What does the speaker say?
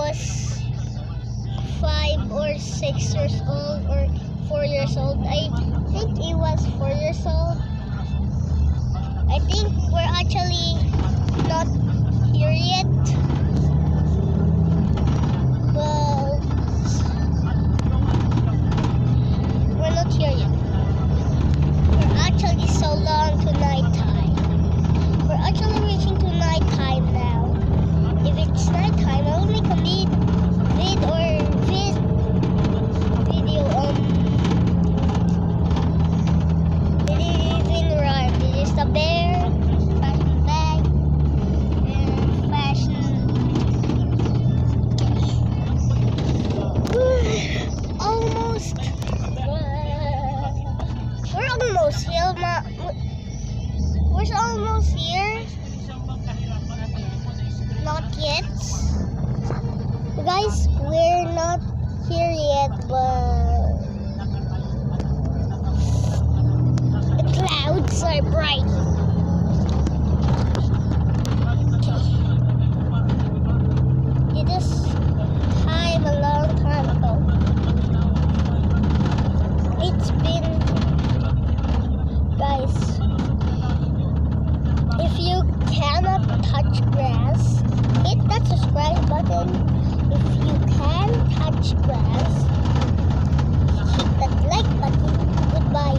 was 5 or 6 years old or 4 years old. I think he was 4 years old. I think we're actually not here yet. Well, we're not here yet. We're actually so long to nighttime. We're actually reaching to nighttime now. If it's nighttime, I will make a video did it even rhyme? This is the bear, fashion bag, and fashion. Almost. We're almost here. We're almost here. Not yet. Guys, we're not here yet, but the clouds are bright. Okay. It is time a long time ago. It's been, guys, if you cannot touch grass, hit that subscribe button. If you can touch grass,